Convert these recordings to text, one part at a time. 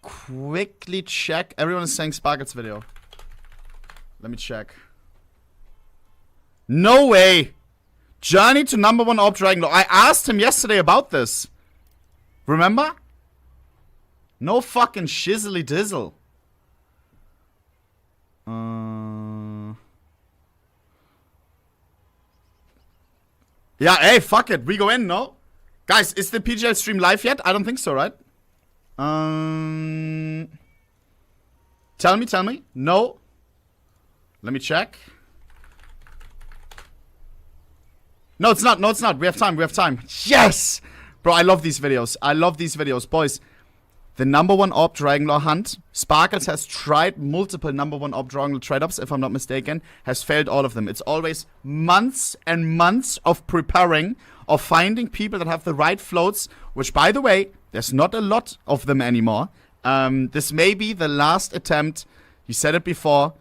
quickly check. Everyone is saying Sparkle's video. Let me check. No way! Journey to #1 AWP Dragon. I asked him yesterday about this. Remember? No fucking shizzly dizzle. Yeah, hey, fuck it. We go in, no? Guys, is the PGL stream live yet? I don't think so, right? Tell me. No. Let me check. No, it's not. We have time. Yes! Bro, I love these videos. Boys, the #1 AWP Dragonlore hunt. Sparkles has tried multiple #1 AWP Dragonlore trade-ups, if I'm not mistaken. Has failed all of them. It's always months and months of preparing, of finding people that have the right floats, which, by the way, there's not a lot of them anymore. This may be the last attempt, he said it before,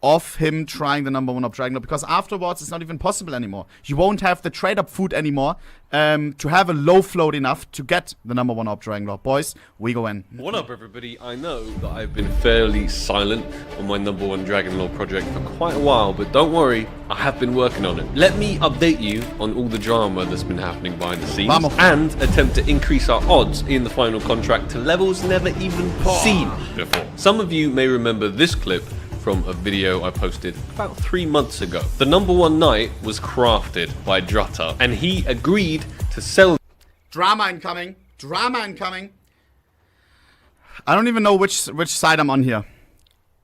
of him trying the #1 AWP Dragonlore, because afterwards it's not even possible anymore. You won't have the trade-up food anymore to have a low float enough to get the #1 AWP Dragonlore. Boys, we go in. What up, everybody? I know that I've been fairly silent on my #1 Dragonlore project for quite a while, but don't worry, I have been working on it. Let me update you on all the drama that's been happening behind the scenes, and attempt to increase our odds in the final contract to levels never even seen before. Some of you may remember this clip from a video I posted about 3 months ago. The #1 knight was crafted by Drutter, and he agreed to sell. Drama incoming. I don't even know which side I'm on here.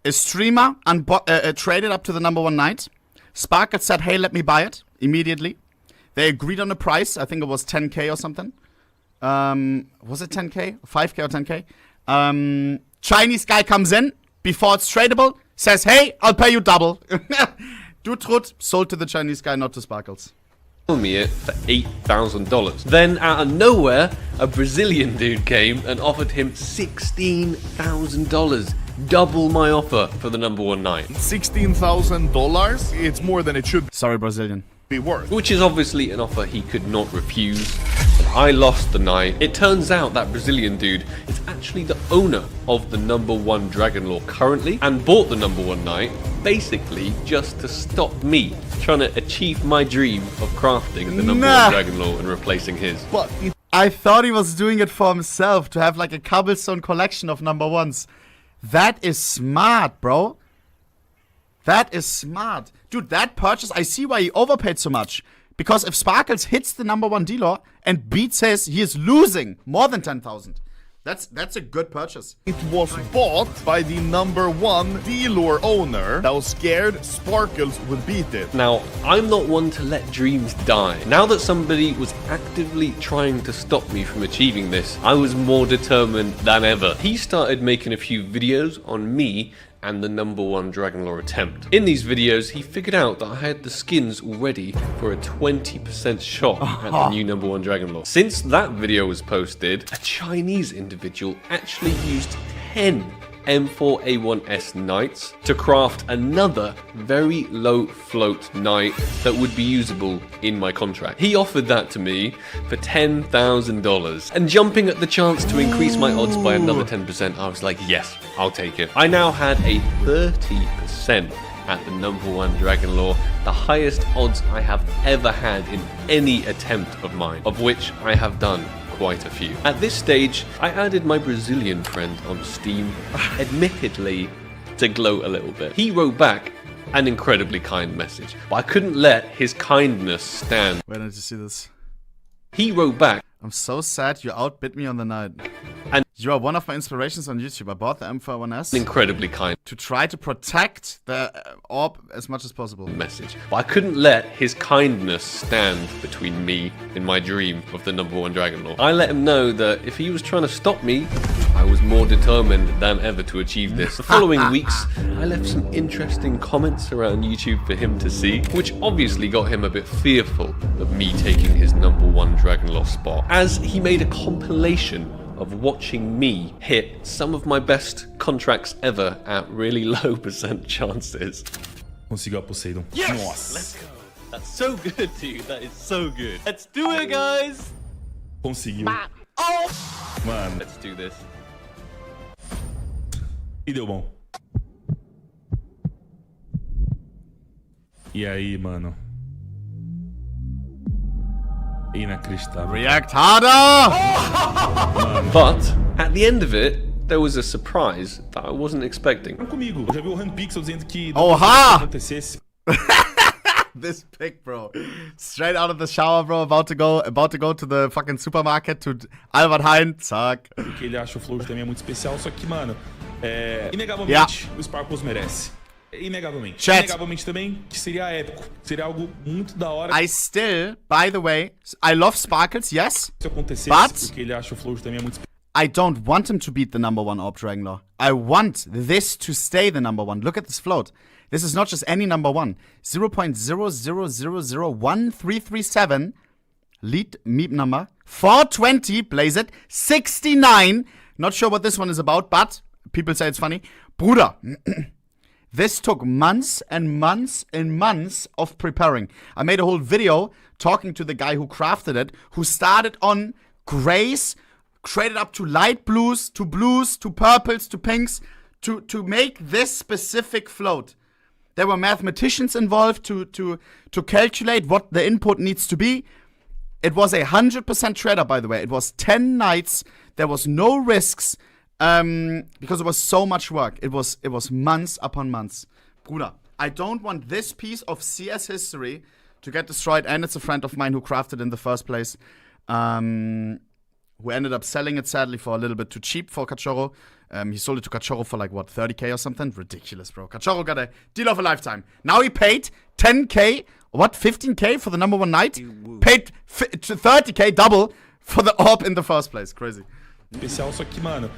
A streamer traded up to the #1 knight. Sparkle said, hey, let me buy it immediately. They agreed on a price. I think it was 10k or something. Was it 10k? 5k or 10k? Chinese guy comes in before it's tradable. Says, hey, I'll pay you double. Dutrut sold to the Chinese guy, not to Sparkles. Me it for $8,000. Then out of nowhere, a Brazilian dude came and offered him $16,000. Double my offer for the #1 knight. $16,000? It's more than it should Sorry, Brazilian. be worth. Which is obviously an offer he could not refuse. And I lost the knight. It turns out that Brazilian dude is actually the owner of the #1 Dragonlore currently, and bought the #1 knight basically just to stop me trying to achieve my dream of crafting the #1 Dragonlore and replacing his. But I thought he was doing it for himself, to have like a cobblestone collection of #1s. That is smart, bro. That is smart. Dude, that purchase, I see why he overpaid so much. Because if Sparkles hits the #1 D-Lore and beats his, he is losing more than 10,000. That's a good purchase. it was bought by the #1 D-Lore owner that was scared Sparkles would beat it. Now, I'm not one to let dreams die. Now that somebody was actively trying to stop me from achieving this, I was more determined than ever. He started making a few videos on me and the #1 Dragonlore attempt. In these videos, he figured out that I had the skins already for a 20% shot at the new #1 Dragonlore. Since that video was posted, a Chinese individual actually used 10 M4A1S knights to craft another very low float knight that would be usable in my contract. He offered that to me for $10,000, and jumping at the chance to increase my odds by another 10%, I was like, yes, I'll take it. I now had a 30% at the #1 Dragonlore, the highest odds I have ever had in any attempt of mine, of which I have done quite a few. At this stage, I added my Brazilian friend on Steam, admittedly to gloat a little bit. He wrote back an incredibly kind message, but I couldn't let his kindness stand. Where did you see this? He wrote back, I'm so sad you outbid me on the night. and You are one of my inspirations on YouTube. I bought the M4A1S incredibly kind to try to protect the AWP as much as possible. message, but I couldn't let his kindness stand between me and my dream of the #1 Dragonlore. I let him know that if he was trying to stop me, I was more determined than ever to achieve this. The following weeks, I left some interesting comments around YouTube for him to see, which obviously got him a bit fearful of me taking his #1 Dragonlore spot, as he made a compilation of watching me hit some of my best contracts ever at really low % chances. Conseguiu a Poseidon. Yes! Nossa. Let's go. That's so good, dude. That is so good. Let's do it, guys. Conseguiu. Oh! Mano. Let's do this. E deu bom. E aí, mano? Inacreditável. React harder! But at the end of it, there was a surprise that I wasn't expecting. Comigo. Eu já vi o ohnePixel dizendo que Oha! acontecesse. This pic, bro. Straight out of the shower, bro. About to go to the fucking supermarket to Albert Heijn. Zack. Porque ele acha o flow também é muito especial. Só que, mano, inegavelmente, o Sparkles merece. Inegavelmente. Chat. Inegavelmente também, que seria épico. Seria algo muito da hora I still, by the way, I love Sparkles, yes. se acontecesse. But Porque ele acha o flow também é muito especial. I don't want him to beat the #1 AWP Dragonlord. I want this to stay the #1. Look at this float. This is not just any #1. 0.0001337 lead meep number. 420, blaze it. 69. Not sure what this one is about, but people say it's funny. Bruder, this took months and months and months of preparing. I made a whole video talking to the guy who crafted it, who started on grays, traded up to light blues, to purples, to pinks, to make this specific float. There were mathematicians involved to calculate what the input needs to be. It was 100% trader, by the way. It was 10 nights. There was no risks because it was so much work. It was months upon months. Bruder, I don't want this piece of CS history to get destroyed, and it's a friend of mine who crafted it in the first place. Who ended up selling it, sadly, for a little bit too cheap for Cachorro. He sold it to Cachorro for like, what, 30k or something? Ridiculous, bro. Cachorro got a deal of a lifetime. Now he paid 10k, what, 15k for the #1 night? Paid 30k, double, for the AWP in the first place. Crazy. Especial, só que, mano,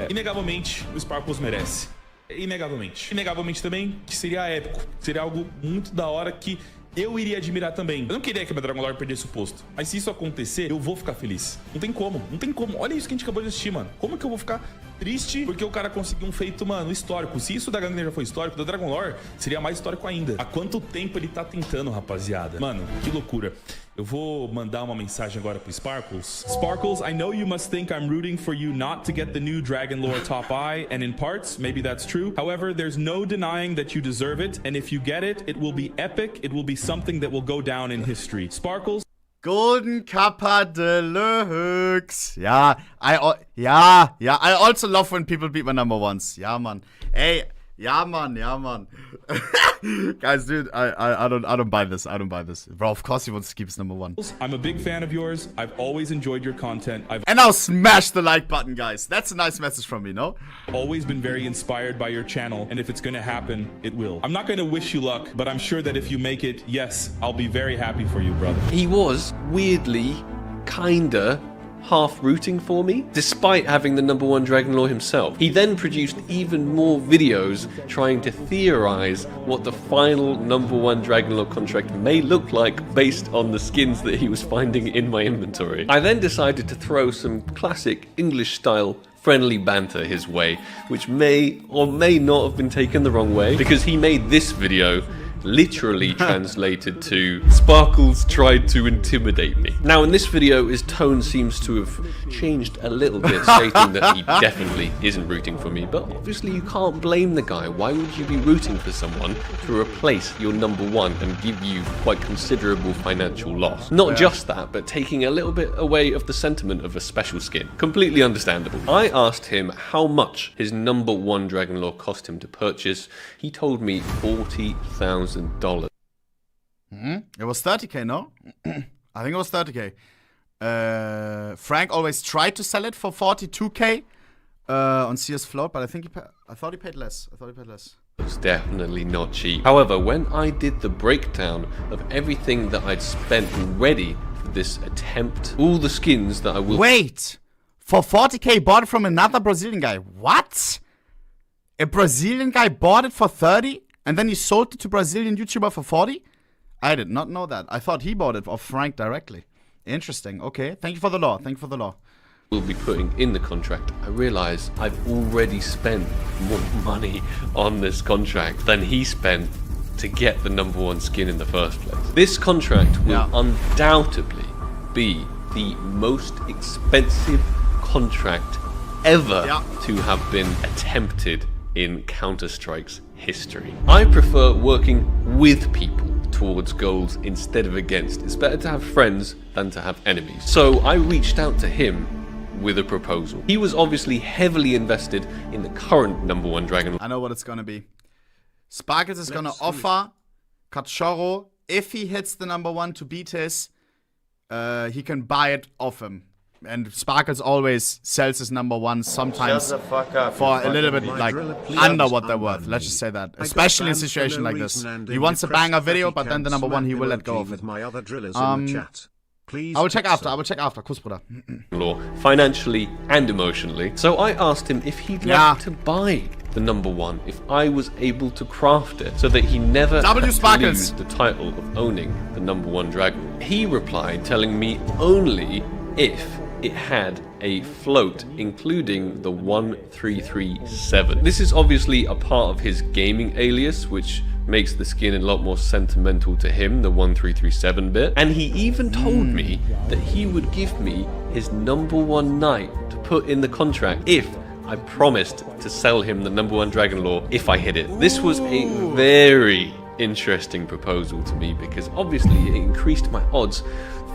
inegavelmente, o Sparkles merece. Inegavelmente. Inegavelmente também, que seria épico. Seria algo muito da hora que eu iria admirar também. Eu não queria que a minha Dragonlord perdesse o posto. Mas se isso acontecer, eu vou ficar feliz. Não tem como. Não tem como. Olha isso que a gente acabou de assistir, mano. Como que eu vou ficar triste porque o cara conseguiu um feito, mano, histórico? Se isso da Gangner já foi histórico, da Dragonlord seria mais histórico ainda. Há quanto tempo ele tá tentando, rapaziada? Mano, que loucura. Eu vou mandar uma mensagem agora pro Sparkles. Sparkles, I know you must think I'm rooting for you not to get the new Dragonlord top eye, and in parts, maybe that's true. However, there's no denying that you deserve it, and if you get it, it will be epic. It will be something that will go down in history. Sparkles. Golden Kappa Deluxe. Yeah, I also love when people beat my #1s. Yeah, man. Hey, yeah, man. Guys, dude, I don't buy this. I don't buy this. Bro, of course he wants to keep his #1. I'm a big fan of yours. I've always enjoyed your content. And now smash the like button, guys. That's a nice message from me, no? Always been very inspired by your channel, and if it's gonna happen, it will. I'm not gonna wish you luck, but I'm sure that if you make it, yes, I'll be very happy for you, brother. He was weirdly, kinda, half rooting for me, despite having the #1 Dragonlord himself. He then produced even more videos trying to theorize what the final #1 Dragonlord contract may look like based on the skins that he was finding in my inventory. I then decided to throw some classic English style friendly banter his way, which may or may not have been taken the wrong way, because he made this video literally translated to Sparkles tried to intimidate me. Now in this video his tone seems to have changed a little bit, stating that he definitely isn't rooting for me, but obviously you can't blame the guy. Why would you be rooting for someone to replace your #1 and give you quite considerable financial loss? Not just that, but taking a little bit away of the sentiment of a special skin. Completely understandable. I asked him how much his #1 Dragonlord cost him to purchase. He told me $40,000. It was 30k, no? I think it was 30k. Frank always tried to sell it for 42k on CS Float, but I thought he paid less. It's definitely not cheap. However, when I did the breakdown of everything that I'd spent already for this attempt, all the skins that I will— Wait! For 40k bought it from another Brazilian guy. What? A Brazilian guy bought it for 30? And then he sold it to Brazilian YouTuber for 40? I did not know that. I thought he bought it off Frank directly. Interesting. Okay. Thank you for the law. will be putting in the contract, I realise I've already spent more money on this contract than he spent to get the #1 skin in the first place. This contract will undoubtedly be the most expensive contract ever to have been attempted in Counter-Strike's history. I prefer working with people towards goals instead of against. It's better to have friends than to have enemies. So I reached out to him with a proposal. He was obviously heavily invested in the current #1 Dragon. I know what it's gonna be. Sparkles is gonna offer Cachorro, if he hits the #1 to beat his, he can buy it off him. And Sparkles always sells his #1 sometimes for a little bit like under what they're worth. Let's just say that. Especially in a situation like this. He wants a banger video, but then the #1 he will let go of it. I will check after. Kuss, Bruder. Law, financially and emotionally. So I asked him if he'd like to buy the #1 if I was able to craft it so that he never had to lose the title of owning the #1 Dragon. He replied telling me only if it had a float, including the 1337. This is obviously a part of his gaming alias, which makes the skin a lot more sentimental to him, the 1337 bit. And he even told me that he would give me his #1 knight to put in the contract if I promised to sell him the #1 Dragon Lore if I hit it. This was a very interesting proposal to me because obviously it increased my odds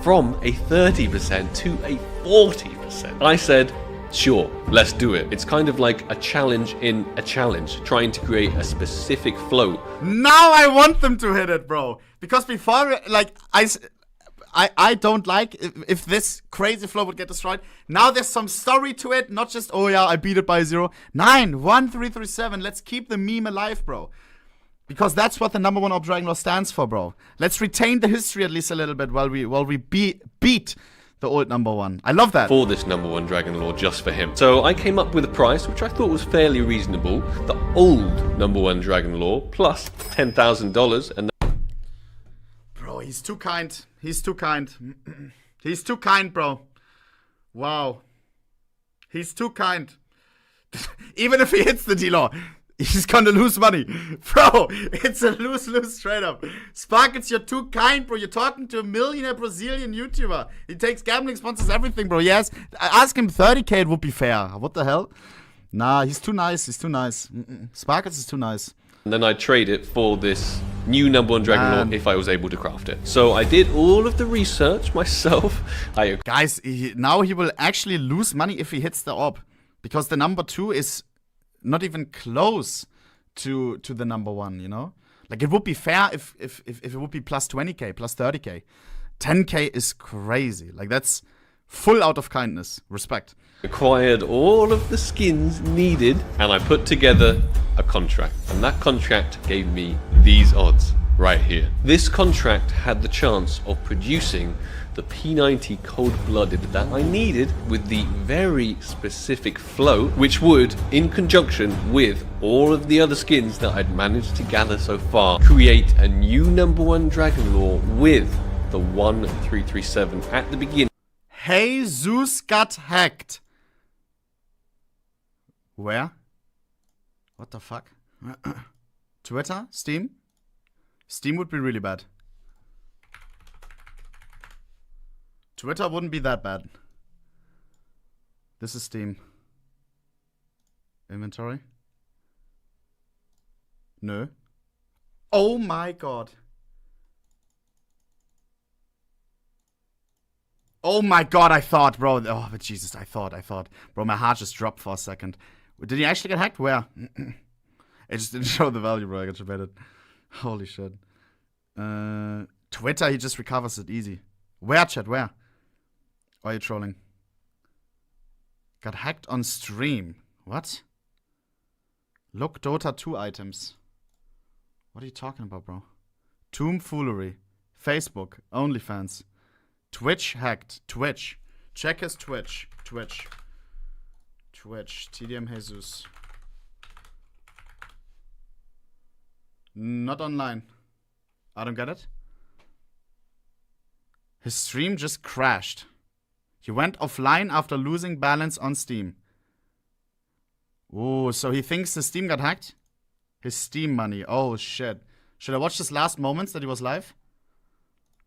from a 30% to a 40%. I said, sure, let's do it. It's kind of like a challenge in a challenge, trying to create a specific float. Now I want them to hit it, bro. Because before, like, I don't like if this crazy flow would get destroyed. Now there's some story to it, not just, oh yeah, I beat it by 0. 9, 1, 3, 3, 7. Let's keep the meme alive, bro. Because that's what the #1 of Dragon Lore stands for, bro. Let's retain the history at least a little bit while we beat the old #1. I love that. For this #1 Dragon Lore just for him. So I came up with a price which I thought was fairly reasonable. The old #1 Dragon Lore plus $10,000 and bro, he's too kind. He's too kind. He's too kind, bro. Wow. He's too kind. Even if he hits the D-Lore, he's gonna lose money. Bro, it's a lose-lose straight up. Sparkles, you're too kind, bro. You're talking to a millionaire Brazilian YouTuber. He takes gambling sponsors, everything, bro. Yes, ask him 30K, it would be fair. What the hell? Nah, he's too nice. He's too nice. Sparkles is too nice. And then I'd trade it for this new #1 Dragon Lore if I was able to craft it. So I did all of the research myself. Guys, now he will actually lose money if he hits the orb. Because the #2 is not even close to the #1, you know? Like, it would be fair if it would be plus 20K, plus 30K. 10K is crazy. Like, that's full out of kindness. Respect. Acquired all of the skins needed, and I put together a contract. And that contract gave me these odds right here. This contract had the chance of producing the P90 cold-blooded that I needed with the very specific flow, which would, in conjunction with all of the other skins that I'd managed to gather so far, create a new #1 Dragon Lore with the 1337 at the beginning. Jesus got hacked. Where? What the fuck? Twitter? Steam? Steam would be really bad. Twitter wouldn't be that bad. This is Steam. Inventory? No. Oh my god. Oh my god, I thought, bro. Oh, but Jesus, I thought. Bro, my heart just dropped for a second. Did he actually get hacked? Where? It just didn't show the value, bro. I got debated. Holy shit. Twitter, he just recovers it easy. Where, chat? Where? Why are you trolling? Got hacked on stream. What? Look, Dota 2 items. What are you talking about, bro? Tomfoolery. Facebook. OnlyFans. Twitch hacked. Twitch. Check his Twitch. Twitch. TDM Jesus. Not online. I don't get it. His stream just crashed. He went offline after losing balance on Steam. Oh, so he thinks his Steam got hacked? His Steam money. Oh, shit. Should I watch his last moments that he was live?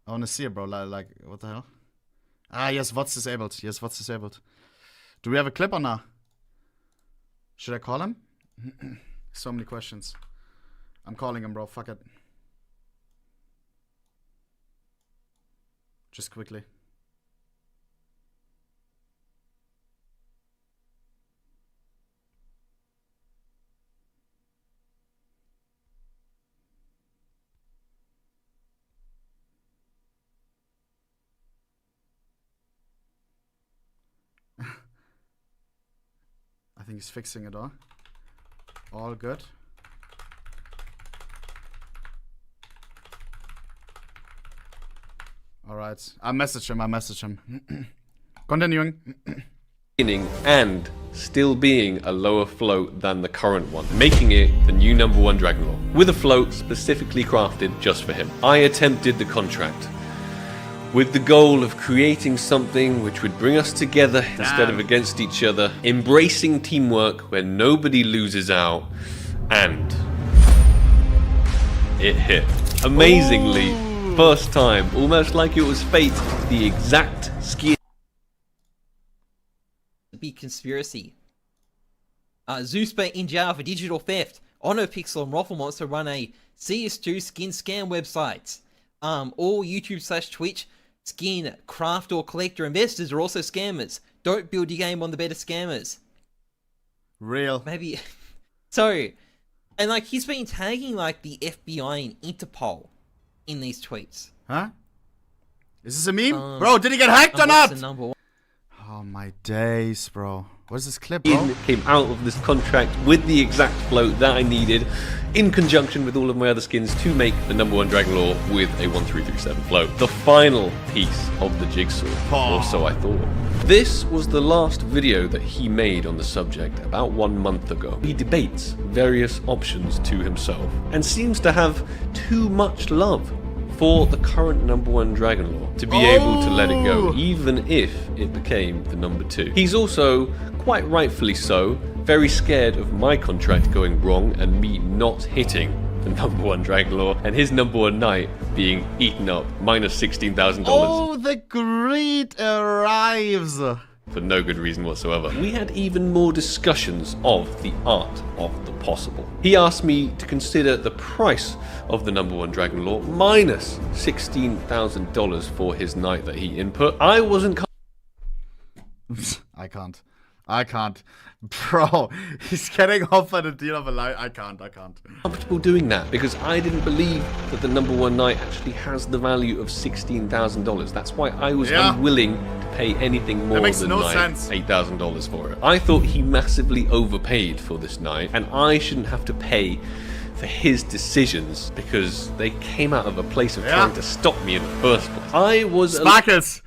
I wanna see it, bro. Like, what the hell? Ah, yes, what's disabled. Yes, what's disabled. Do we have a clip or not? Should I call him? So many questions. I'm calling him, bro. Fuck it. Just quickly. I think he's fixing it all. All good. All right. I message him. Continuing. And still being a lower float than the current one, making it the new #1 Dragonlord, with a float specifically crafted just for him. I attempted the contract with the goal of creating something which would bring us together instead of against each other, embracing teamwork where nobody loses out, and it hit. Amazingly, first time, almost like it was fate, the exact skin. Big conspiracy. Zeusbait in jail for digital theft. ohnePixel and Roffle wants to run a CS2 skin scam website. All YouTube/Twitch skin craft or collector investors are also scammers. Don't build your game on the better scammers. Real. Maybe. So, and like he's been tagging like the FBI and Interpol in these tweets. Huh? Is this a meme? Bro, did he get hacked or And not? what's the number one? Oh my days, bro. What is this clip, bro? Came out of this contract with the exact float that I needed, in conjunction with all of my other skins, to make the #1 Dragonlord with a 1337 float. The final piece of the jigsaw, or so I thought. This was the last video that he made on the subject about 1 month ago. He debates various options to himself, and seems to have too much love for the current #1 Dragonlord to be able to let it go, even if it became the #2. He's also, quite rightfully so, very scared of my contract going wrong and me not hitting the #1 Dragonlord, and his #1 knight being eaten up, minus $16,000. Oh, the greed arrives. For no good reason whatsoever. We had even more discussions of the art of the possible. He asked me to consider the price of the #1 Dragonlord minus $16,000 for his knight that he input. I wasn't I can't. Bro, he's getting offered a deal of a life. I can't. comfortable doing that because I didn't believe that the #1 knight actually has the value of $16,000. That's why I was unwilling to pay anything more makes than no like sense. $8,000 for it. I thought he massively overpaid for this knight, and I shouldn't have to pay for his decisions because they came out of a place of trying to stop me in the first place. I was Sparkles.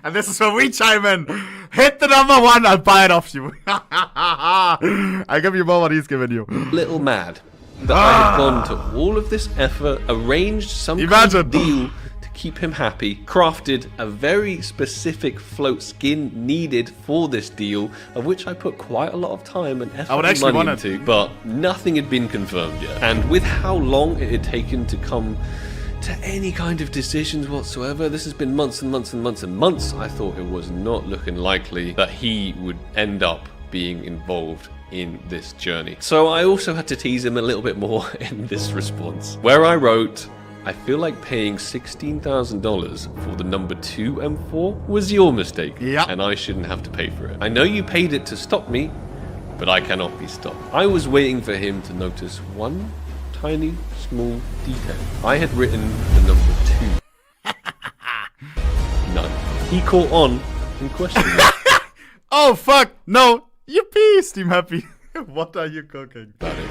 And this is where we chime in. Hit the #1, I'll buy it off you. I give you more what he's giving you. little mad that I had gone to all of this effort, arranged some kind of deal to keep him happy, crafted a very specific float skin needed for this deal, of which I put quite a lot of time and effort and money into, but nothing had been confirmed yet. And with how long it had taken to come to any kind of decisions whatsoever, this has been months and months and months and months, I thought it was not looking likely that he would end up being involved in this journey. So I also had to tease him a little bit more in this response, where I wrote, I feel like paying $16,000 for the #2 M4 was your mistake, and I shouldn't have to pay for it. I know you paid it to stop me, but I cannot be stopped. I was waiting for him to notice one tiny small detail. I had written the #2. None. He caught on and questioned me. Oh fuck, no. Yippee, Steam Happy. What are you cooking? About it.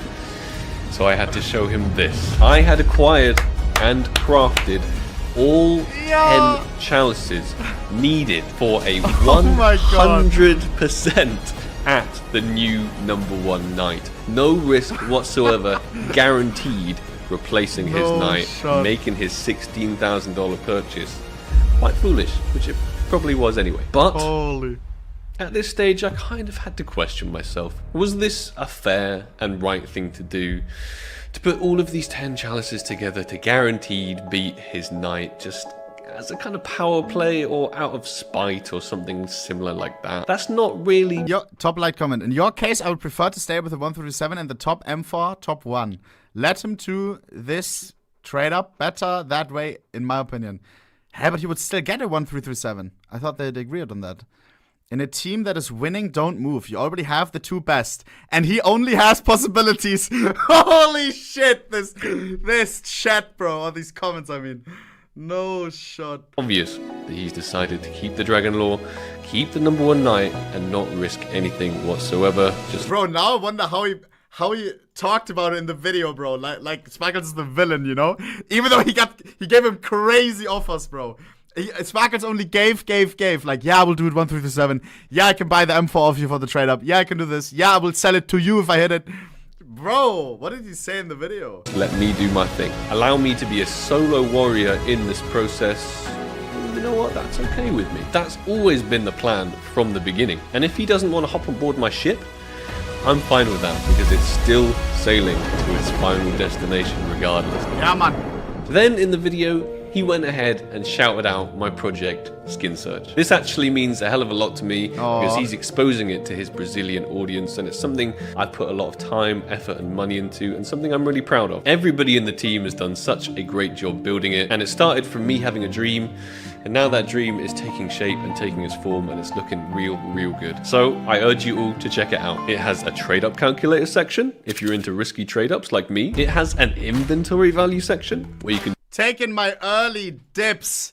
So I had to show him this. I had acquired and crafted all 10 chalices needed for a 100% at the new #1 knight. No risk whatsoever, guaranteed replacing his knight, making his $16,000 purchase quite foolish, which it probably was anyway. But at this stage, I kind of had to question myself. Was this a fair and right thing to do? To put all of these 10 chalices together to guaranteed beat his knight just as a kind of power play or out of spite or something similar like that. That's not really... Top light comment. In your case, I would prefer to stay with the 137 and the top M4, top 1. Let him do this trade up better that way, in my opinion. Yeah, but he would still get a 1337. I thought they'd agreed on that. In a team that is winning, don't move. You already have the 2 best. And he only has possibilities. Holy shit, this chat, bro. Or these comments, I mean. No shot. Obvious that he's decided to keep the Dragon Lore, keep the number 1 knight, and not risk anything whatsoever. Just bro, now I wonder how he talked about it in the video, bro. Like Sparkles is the villain, you know? Even though he gave him crazy offers, bro. Sparkles only gave. Like, yeah, I will do it 1337. Yeah, I can buy the M4 off you for the trade up. Yeah, I can do this. Yeah, I will sell it to you if I hit it. Bro, what did he say in the video? let me do my thing. Allow me to be a solo warrior in this process. You know what? That's okay with me. That's always been the plan from the beginning. And if he doesn't want to hop on board my ship, I'm fine with that because it's still sailing to its final destination regardless. Yeah, man. Then in the video, he went ahead and shouted out my project, Skin Search. This actually means a hell of a lot to me because he's exposing it to his Brazilian audience, and it's something I've put a lot of time, effort and money into, and something I'm really proud of. Everybody in the team has done such a great job building it, and it started from me having a dream, and now that dream is taking shape and taking its form, and it's looking real good. So I urge you all to check it out. It has a trade-up calculator section, if you're into risky trade-ups like me. It has an inventory value section, where you can taking my early dips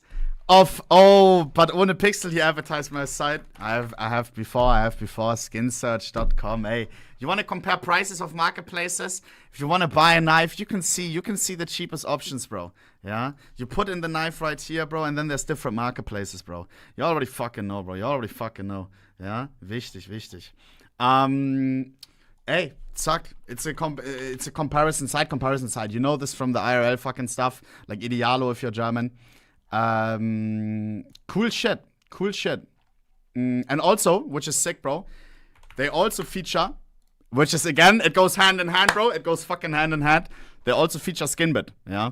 of but ohnePixel, he advertised my site. I have before skinsearch.com. Hey, you want to compare prices of marketplaces? If you want to buy a knife, you can see the cheapest options, bro. Yeah, you put in the knife right here, bro, and then there's different marketplaces, bro. You already fucking know, bro. You already fucking know. Yeah, wichtig. Hey, zack, it's a comparison side. You know this from the IRL fucking stuff, like Idealo if you're German. Cool shit. And also, which is sick, bro, they also feature, which is again, it goes hand in hand, bro. It goes fucking hand in hand. They also feature Skinbit, yeah.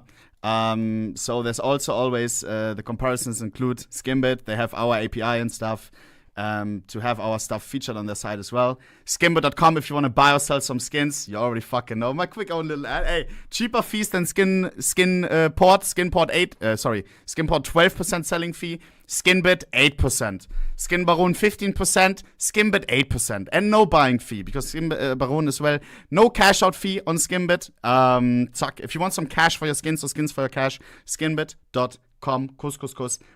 So there's also always the comparisons include Skinbit. They have our API and stuff. To have our stuff featured on their site as well. Skimbo.com if you want to buy or sell some skins. You already fucking know. My quick own little ad. Hey, cheaper fees than Skinport 12% selling fee. Skinbit 8%. Skin Baron 15%. Skinbit 8%. And no buying fee because Skin Baron as well. No cash out fee on Skinbit. Zack. If you want some cash for your skins or skins for your cash, skinbit.com. Kuss.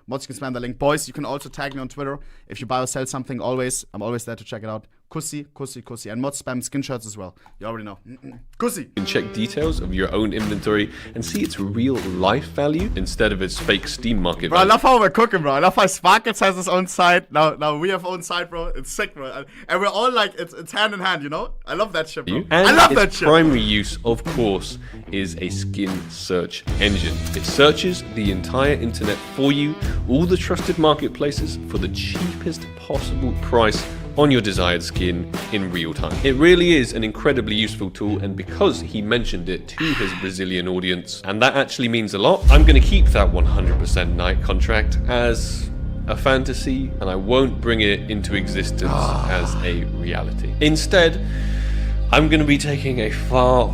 Mods, you can spam the link. Boys, you can also tag me on Twitter if you buy or sell something. I'm always there to check it out. Kussi. And mod spam skin shirts as well. You already know. Kussi. You can check details of your own inventory and see its real life value instead of its fake Steam market bro, value. I love how we're cooking, bro. I love how Sparkles has his own site. Now we have own site, bro. It's sick, bro. And we're all like, it's hand in hand, you know? I love that shit, bro. And I love that its shit. primary use, of course, is a skin search engine. It searches the entire internet for you, all the trusted marketplaces, for the cheapest possible price on your desired skin in real time. It really is an incredibly useful tool, and because he mentioned it to his Brazilian audience, and that actually means a lot, I'm going to keep that 100% night contract as a fantasy, and I won't bring it into existence as a reality. Instead, I'm going to be taking a far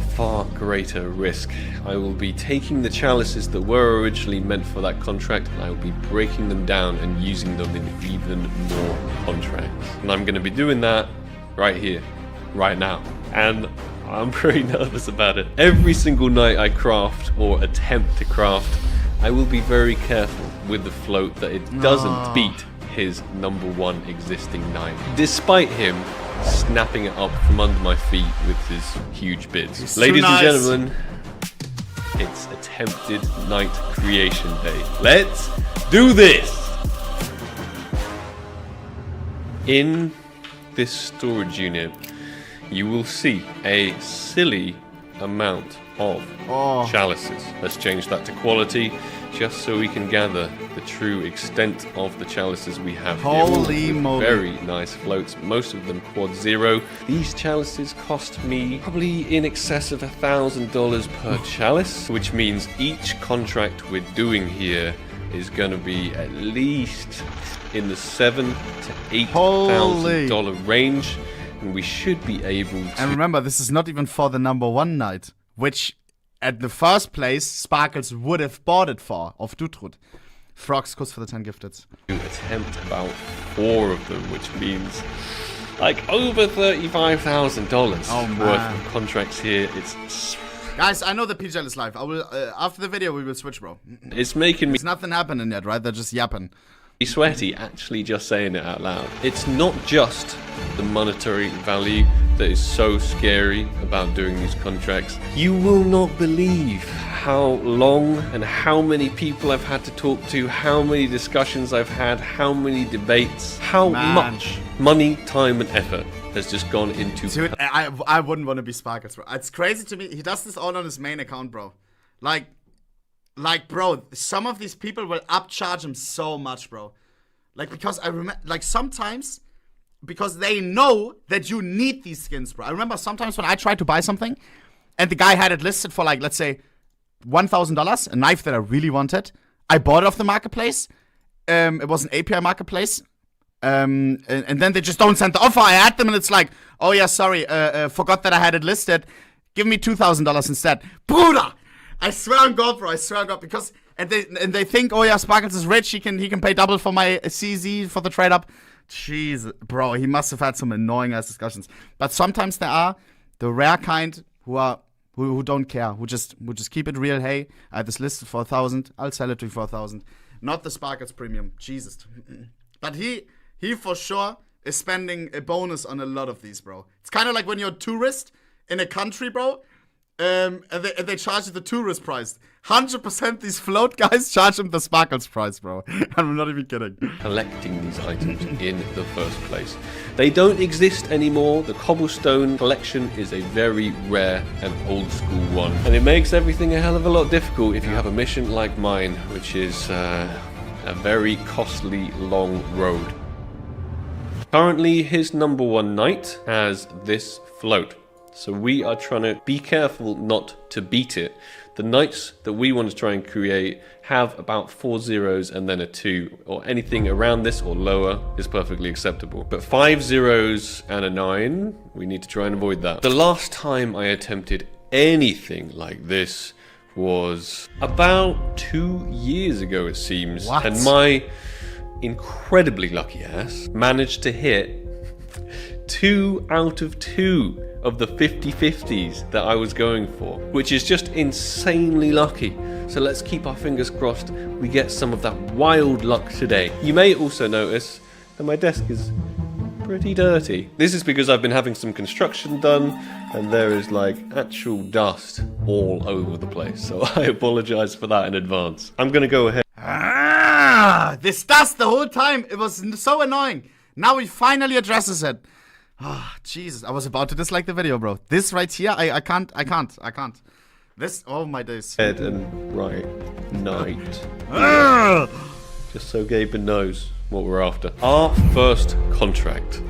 greater risk. I will be taking the chalices that were originally meant for that contract, and I will be breaking them down and using them in even more contracts. And I'm going to be doing that right here, right now. And I'm very nervous about it. Every single night I craft or attempt to craft, I will be very careful with the float that it doesn't beat his #1 existing knight, despite him snapping it up from under my feet with his huge bids. Ladies and gentlemen, it's attempted night creation day. Let's do this! In this storage unit, you will see a silly amount of chalices. Let's change that to quality, just so we can gather the true extent of the chalices we have here. Holy moly. Very nice floats, most of them quad 0. These chalices cost me probably in excess of $1,000 per chalice, which means each contract we're doing here is going to be at least in the $7,000 to $8,000 range, and we should be able to... And remember, this is not even for the #1 night, which at the first place, Sparkles would have bought it for, auf Dutrud. Frogs, Kuss for the 10 gifted. Attempt about 4 of them, which means like over $35,000 worth of contracts here. It's... Guys, I know the PGL is live. I will after the video we will switch, bro. It's making me There's nothing happening yet, right? They're just yapping. sweaty actually just saying it out loud. It's not just the monetary value that is so scary about doing these contracts. You will not believe how long and how many people I've had to talk to, how many discussions I've had, how many debates, how much money, time and effort has just gone into... Dude, I wouldn't want to be Sparkles, bro. It's crazy to me. He does this all on his main account, bro. Like, bro, some of these people will upcharge him so much, bro. Like, because I remember, like, sometimes, because they know that you need these skins, bro. I remember sometimes when I tried to buy something, and the guy had it listed for, like, let's say, $1,000, a knife that I really wanted. I bought it off the marketplace. It was an API marketplace. And then they just don't send the offer. I had them, and it's like, oh yeah, sorry, forgot that I had it listed. Give me $2,000 instead. Bruder! I swear on God, bro. I swear on God, because and they think, oh yeah, Sparkles is rich. He can pay double for my CZ for the trade up. Jeez, bro, he must have had some annoying ass discussions. But sometimes there are the rare kind who don't care, who just keep it real. Hey, I have this listed for 1,000. I'll sell it to you for 1,000. Not the Sparkles premium. Jesus. But he for sure is spending a bonus on a lot of these, bro. It's kind of like when you're a tourist in a country, bro. And they charge you the tourist price. 100% these float guys charge him the Sparkles price, bro. I'm not even kidding. Collecting these items in the first place. They don't exist anymore. The cobblestone collection is a very rare and old school one. And it makes everything a hell of a lot difficult if you have a mission like mine, which is a very costly, long road. Currently, his #1 night has this float. So we are trying to be careful not to beat it. The knights that we want to try and create have about 4 zeros and then a 2, or anything around this or lower is perfectly acceptable. But 5 zeros and a 9, we need to try and avoid that. The last time I attempted anything like this was about 2 years ago, it seems. What? And my incredibly lucky ass managed to hit 2 out of 2 of the 50/50s that I was going for, which is just insanely lucky. So let's keep our fingers crossed we get some of that wild luck today. You may also notice that my desk is pretty dirty. This is because I've been having some construction done and there is like actual dust all over the place. So I apologize for that in advance. I'm gonna go ahead. This dust the whole time. It was so annoying. Now he finally addresses it. Oh, Jesus, I was about to dislike the video, bro. This right here, I can't. This, oh my days. Head and right night. Just so Gaben knows what we're after. Our first contract.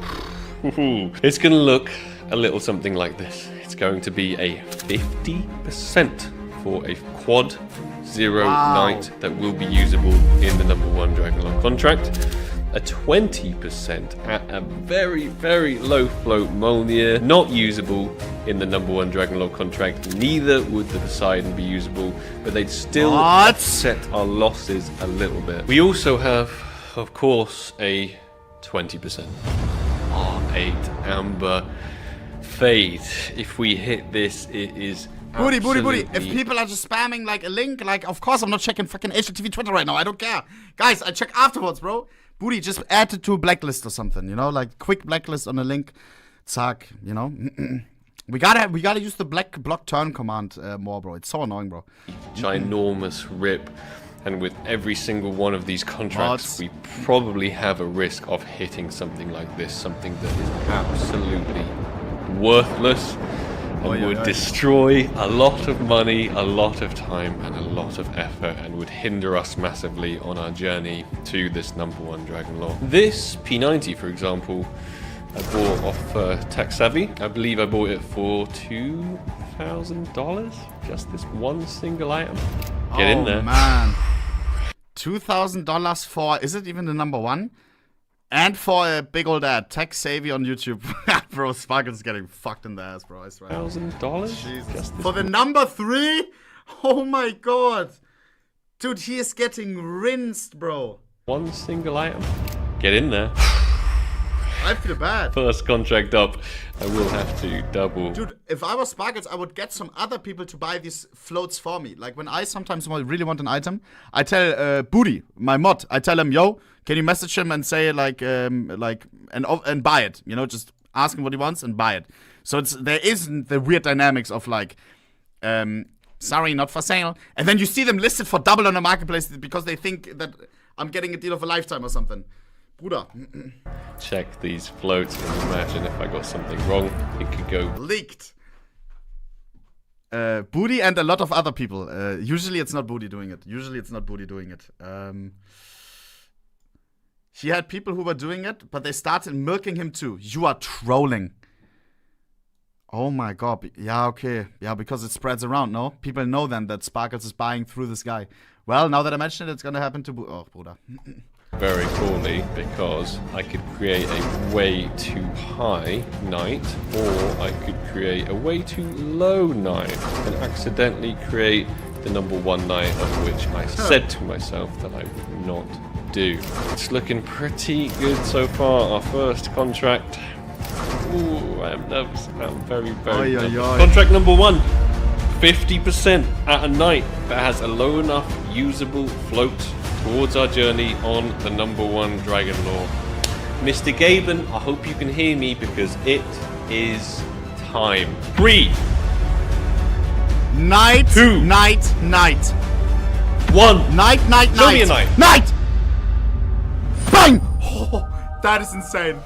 It's gonna look a little something like this. It's going to be a 50% for a quad 0 night that will be usable in the #1 Dragonlord contract. A 20% at a very, very low float Mjolnir, not usable in the #1 Dragonlord contract. Neither would the Poseidon be usable, but they'd still offset our losses a little bit. We also have, of course, a 20% R8 Amber Fade. If we hit this, it is Booty. If people are just spamming like a link, like, of course I'm not checking fucking HLTV Twitter right now. I don't care. Guys, I check afterwards, bro. Booty, just add it to a blacklist or something, you know? Like, quick blacklist on a link. Zack, you know? we gotta use the block turn command more, bro. It's so annoying, bro. Ginormous rip. And with every single one of these contracts, we probably have a risk of hitting something like this. Something that is absolutely worthless. And would destroy a lot of money, a lot of time, and a lot of effort, and would hinder us massively on our journey to this #1 Dragonlord. This P90, for example, I bought off Tech Savvy. I believe I bought it for $2,000. Just this one single item. Get in there. Man. $2,000 for, is it even the number one? And for a big old ad, Tech Savvy on YouTube. Bro, Sparkle's getting fucked in the ass, bro. I swear. $1,000? For the number 3? Oh my god. Dude, he is getting rinsed, bro. One single item. Get in there. I feel bad. First contract up. I will have to double. Dude, if I was Sparkles, I would get some other people to buy these floats for me. Like when I sometimes really want an item, I tell Booty, my mod, I tell him, yo, can you message him and say and buy it? You know, just ask him what he wants and buy it. So there isn't the weird dynamics of like, sorry, not for sale. And then you see them listed for double on the marketplace because they think that I'm getting a deal of a lifetime or something. Bruder. Check these floats and imagine if I got something wrong, it could go leaked. Booty and a lot of other people. Usually it's not Booty doing it. He had people who were doing it, but they started milking him too. You are trolling. Oh my god. Yeah, okay. Yeah, because it spreads around, no? People know then that Sparkles is buying through this guy. Well, now that I mention it, it's gonna happen to Oh, Bruder. very poorly because I could create a way too high knight, or I could create a way too low knight and accidentally create the number 1 knight, of which I said to myself that I would not do. It's looking pretty good so far, our first contract. Ooh, I'm nervous. I'm very, very nervous. Contract number 1. 50% at a knight that has a low enough usable float towards our journey on the number 1 Dragon Lore. Mr. Gaben, I hope you can hear me because it is time. 3. Knight. 2. Knight. 1. Knight. Show me a knight. Knight! Bang! Oh, that is insane.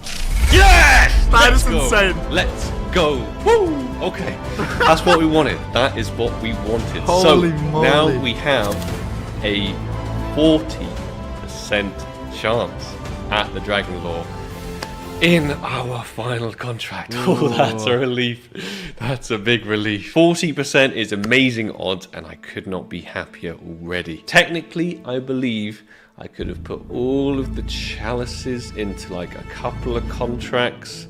Yes! That is Let's go. insane. Let's go. Woo! Okay. That's what we wanted. That is what we wanted. Holy so moly. now we have a 40% chance at the Dragon Lore in our final contract. Oh, that's a relief. That's a big relief. 40% is amazing odds, and I could not be happier already. Technically, I believe I could have put all of the chalices into like a couple of contracts,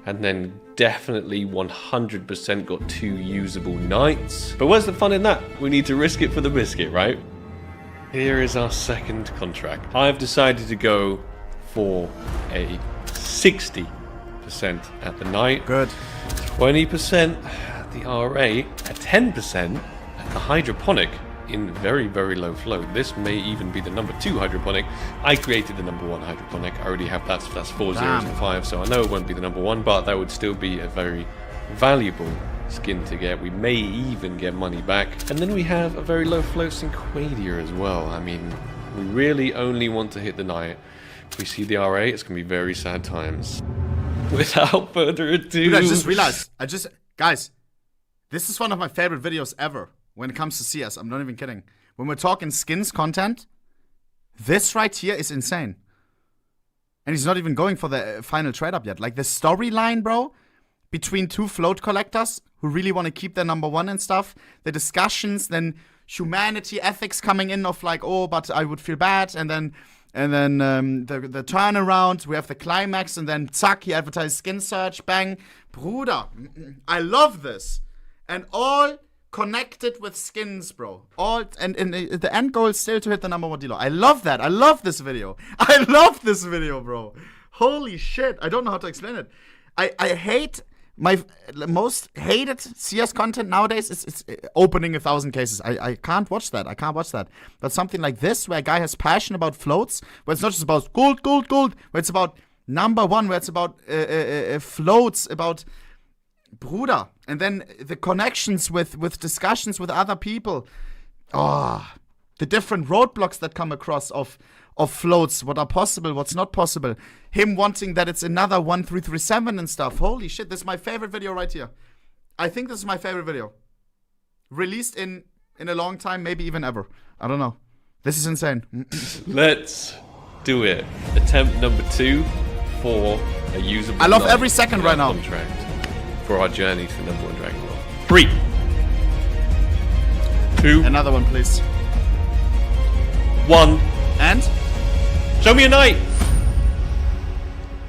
and then definitely 100% got 2 usable knights. But where's the fun in that? We need to risk it for the biscuit, right? Here is our second contract. I've decided to go for a 60% at the knight. Good. 20% at the RA, a 10% at the hydroponic in very, very low flow. This may even be the number 2 hydroponic. I created the number 1 hydroponic. I already have that's 4 zeros and 5, so I know it won't be the number 1, but that would still be a very valuable skin to get. We may even get money back. And then we have a very low flow Cinquadia as well. I mean, we really only want to hit the knight. If we see the RA, it's going to be very sad times. Without further ado... Dude, I just realized, guys, this is one of my favorite videos ever when it comes to CS. I'm not even kidding. When we're talking skins content, this right here is insane. And he's not even going for the final trade up yet. Like the storyline, bro, between 2 float collectors who really want to keep their number 1 and stuff. The discussions, then humanity, ethics coming in of like, oh, but I would feel bad. And then the turnaround, we have the climax, and then zack, he advertised skin search, bang. Bruder, I love this. And all connected with skins, bro. All and the end goal is still to hit the number 1 dealer. I love that. I love this video. I love this video, bro. Holy shit. I don't know how to explain it. I hate my most hated CS content nowadays is opening 1,000 cases. I can't watch that. But something like this, where a guy has passion about floats, where it's not just about gold, where it's about number 1, where it's about floats, about Bruder, and then the connections with discussions with other people. Oh, the different roadblocks that come across of floats, what are possible, what's not possible. Him wanting that it's another 1337 and stuff. Holy shit, this is my favorite video right here. I think this is my favorite video. Released in a long time, maybe even ever. I don't know. This is insane. Let's do it. Attempt number 2 for a usable I love every second right now. Contract for our journey to the number 1 Dragon Lore. 3, 2, Another one, please. 1. And Show me a knight!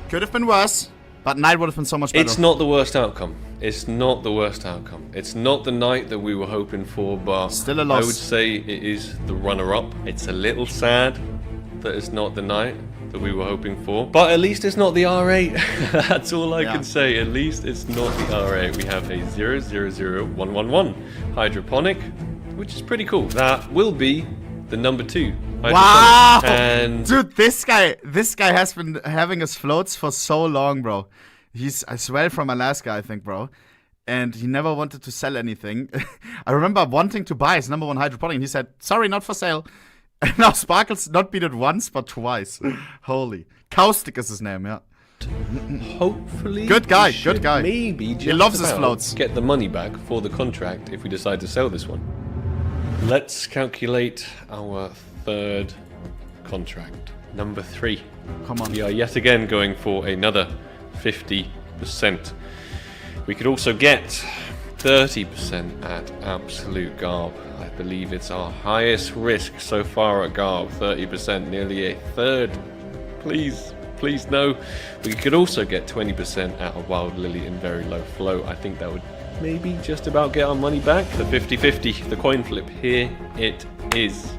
could have been worse, but knight would have been so much better. It's not the worst outcome. It's not the worst outcome. It's not the knight that we were hoping for, but Still a loss. I would say it is the runner-up. It's a little sad that it's not the knight that we were hoping for, but at least it's not the R8. That's all I can say. At least it's not the R8. We have a 000111 hydroponic, which is pretty cool. That will be the number 2 hydroponic. Wow! And Dude, this guy has been having his floats for so long, bro. He's as well from Alaska, I think, bro. And he never wanted to sell anything. I remember wanting to buy his number 1 hydroponic, and he said, sorry, not for sale. And now Sparkles not beat it once, but twice. Holy. Caustic is his name, yeah. hopefully Good guy, we should good guy. maybe just He loves his about floats. get the money back for the contract if we decide to sell this one. Let's calculate our third contract. Number 3. Come on. We are yet again going for another 50%. We could also get 30% at absolute garb. I believe it's our highest risk so far at garb. 30%, nearly a third. Please, please no. We could also get 20% at a wild lily in very low float. I think that would maybe just about get our money back. The 50-50, the coin flip, here it is.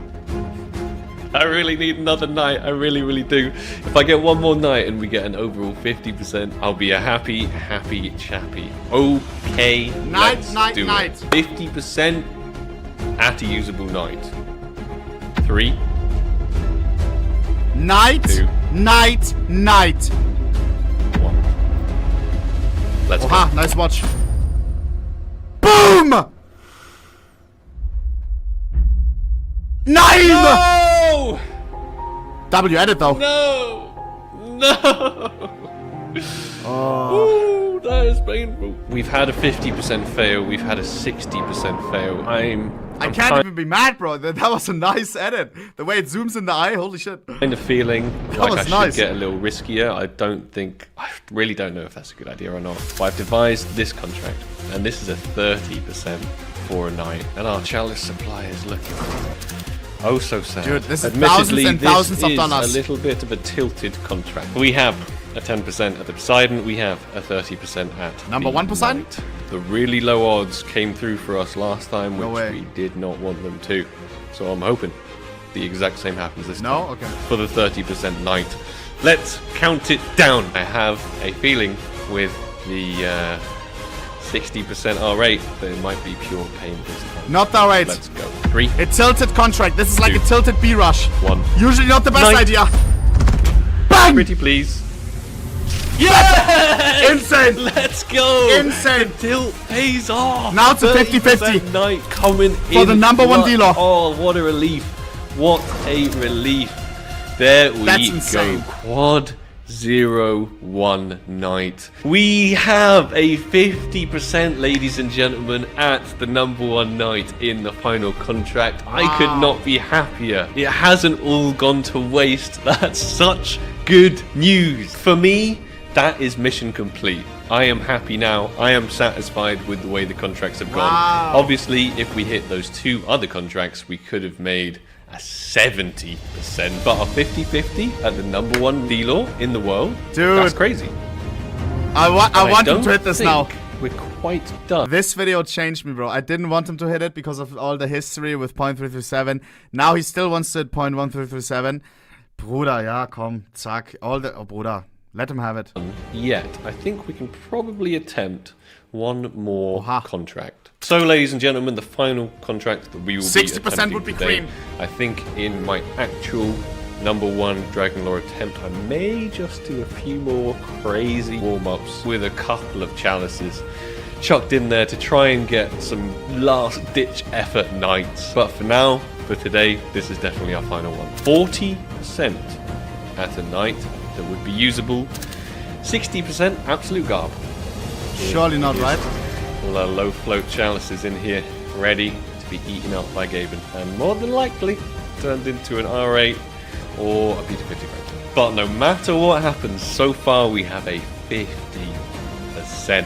I really need another night. I really, really do. If I get one more night and we get an overall 50%, I'll be a happy, happy chappy. Okay, let's do it. 50% at a usable night. 3. Night, 2. night, night. 1. Let's Oha, go. nice watch. Boom! 9! No! W edit though. No! No! Ooh, that is painful. We've had a 50% fail. We've had a 60% fail. I can't even be mad, bro. That was a nice edit. The way it zooms in the eye, holy shit. Kind of feeling like was I should nice. get a little riskier. I really don't know if that's a good idea or not. But I've devised this contract, and this is a 30% for a night, and our chalice supply is looking oh so sad. Dude, this is Admittedly, thousands and thousands of this dollars. is a little bit of a tilted contract. We have a 10% at the Poseidon. We have a 30% at Number the 1%? Knight. The really low odds came through for us last time, No which way. we did not want them to. So I'm hoping the exact same happens this No? time. Okay. For the 30% night. Let's count it down. I have a feeling with the 60% R8 that it might be pure pain this time. Not the right. Let's go. 3. A tilted contract. This is like 2. a tilted B rush. 1. Usually not the best Night. idea. Bang! Pretty please. Yeah! Insane! Let's go! Insane! The tilt pays off! Now it's a 30% 50-50. night coming For in the number 1 clutch. dealer. Oh, what a relief. What a relief. There we That's go. insane. Quad 0-1 night. We have a 50%, ladies and gentlemen, at the number 1 night in the final contract. I could not be happier. It hasn't all gone to waste. That's such good news. For me, that is mission complete. I am happy now. I am satisfied with the way the contracts have gone. Wow. Obviously, if we hit those 2 other contracts, we could have made a 70%. But a 50-50 at the number 1 dealer in the world? Dude. That's crazy. I want him don't to hit this think now. We're quite done. This video changed me, bro. I didn't want him to hit it because of all the history with .337. Now he still wants to hit .1337. Bruder, ja, komm, zack. Oh, Bruder, let him have it. Yet, I think we can probably attempt one more Oha. contract. So, ladies and gentlemen, the final contract that we will 60% be attempting would be today, cream. I think in my actual number 1 Dragon Lore attempt, I may just do a few more crazy warm-ups with a couple of chalices chucked in there to try and get some last-ditch effort nights. But for now, for today, this is definitely our final one. 40% at a night that would be usable. 60% absolute garb. Surely not, right? All our low float chalices in here, ready to be eaten up by Gaben, and more than likely turned into an R8 or a P250 Phantom. But no matter what happens, so far we have a 50%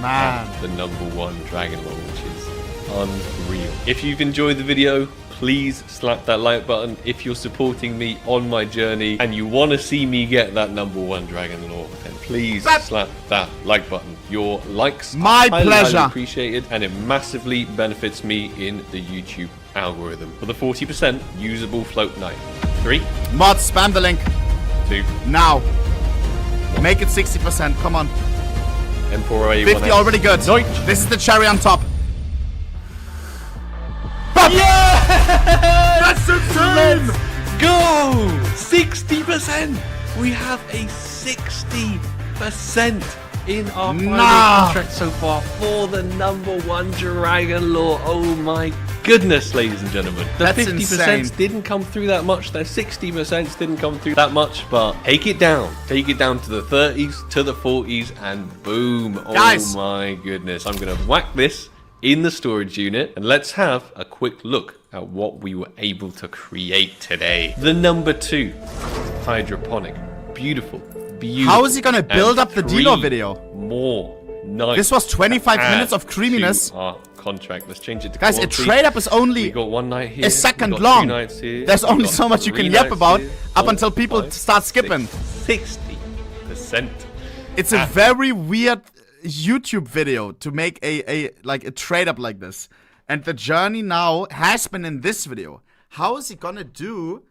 Man. at the number 1 Dragon Lore, which is unreal. If you've enjoyed the video, please slap that like button if you're supporting me on my journey and you want to see me get that #1 Dragon Lore. Then please slap that like button. Your likes My are highly, pleasure. highly appreciated, and it massively benefits me in the YouTube algorithm. For the 40% usable float night. 3, Mods, spam the link 2, now. Make it 60%. Come on. M4A 50 already good. Night. This is the cherry on top. That's insane! Go! 60%! We have a 60% in our Friday Nah. contract so far for the #1 Dragon Lore. Oh my goodness, ladies and gentlemen. The That's 50% insane. didn't come through that much. The 60% didn't come through that much, but take it down. Take it down to the 30s, to the 40s, and boom. Guys. Oh my goodness. I'm going to whack this in the storage unit, and let's have a quick look at what we were able to create today. The #2 hydroponic, beautiful. How is he gonna build up the dealer 3 video? More nice. This was 25 minutes of creaminess. Our contract. Let's change it to Guys, a quality. trade up is We only got 1 night here. a second we got long. 2 nights here. There's we only got so much you 3 can yap nights about here, up 4, until people 5, start skipping. 60%. It's a very weird YouTube video to make a trade up like this. And the journey now has been in this video. How is he gonna do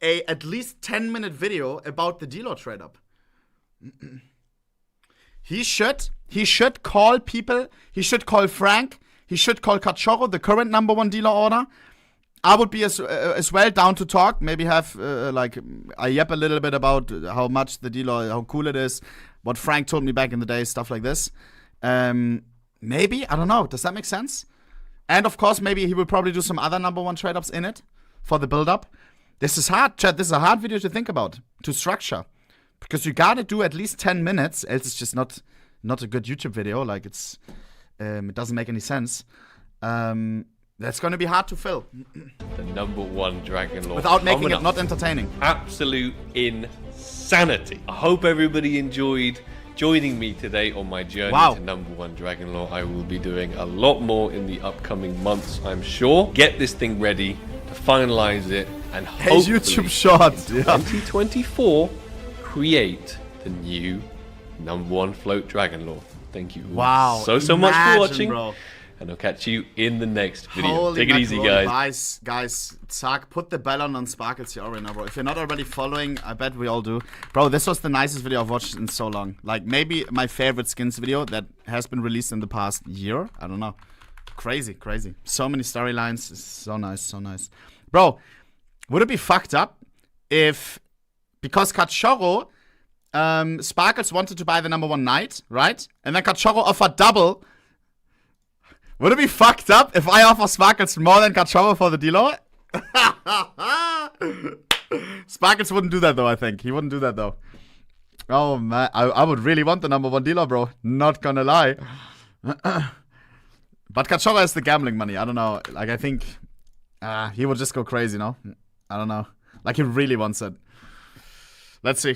a at least 10-minute video about the dealer trade up? He should call people. He should call Frank. He should call Cachorro, the current #1 dealer owner. I would be as well down to talk. Maybe have I yap a little bit about how much the dealer, how cool it is, what Frank told me back in the day, stuff like this. Maybe, I don't know. Does that make sense? And of course, maybe he will probably do some other #1 trade ups in it for the build up. This is hard, chat. This is a hard video to think about, to structure, because you gotta do at least 10 minutes, else it's just not a good YouTube video. Like it doesn't make any sense. That's gonna be hard to fill The #1 Dragon Lore. without making coming it up. not entertaining. Absolute insanity. I hope everybody enjoyed joining me today on my journey to #1 Dragon Lore. I will be doing a lot more in the upcoming months, I'm sure. Get this thing ready to finalize it, and Hey, hopefully YouTube short. Yeah. 2024 create the new #1 float Dragon Lore. Thank you Wow. so much for Imagine, watching, bro. and I'll catch you in the next video. Holy Take it easy, macaroni. guys. Guys, Zach, put the bell on Sparkles here already now, bro. If you're not already following, I bet we all do. Bro, this was the nicest video I've watched in so long. Like, maybe my favorite skins video that has been released in the past year. I don't know. Crazy, crazy. So many storylines. So nice, so nice. Bro, would it be fucked up if, because Cachorro, Sparkles wanted to buy the #1 Knight, right? And then Cachorro offered double. Would it be fucked up if I offer Sparkles more than Cachorro for the dealer? Sparkles wouldn't do that though, I think. He wouldn't do that though. Oh man, I would really want the #1 dealer, bro. Not gonna lie. But Cachorro has the gambling money. I don't know. Like, I think he would just go crazy, no? I don't know. Like, he really wants it. Let's see.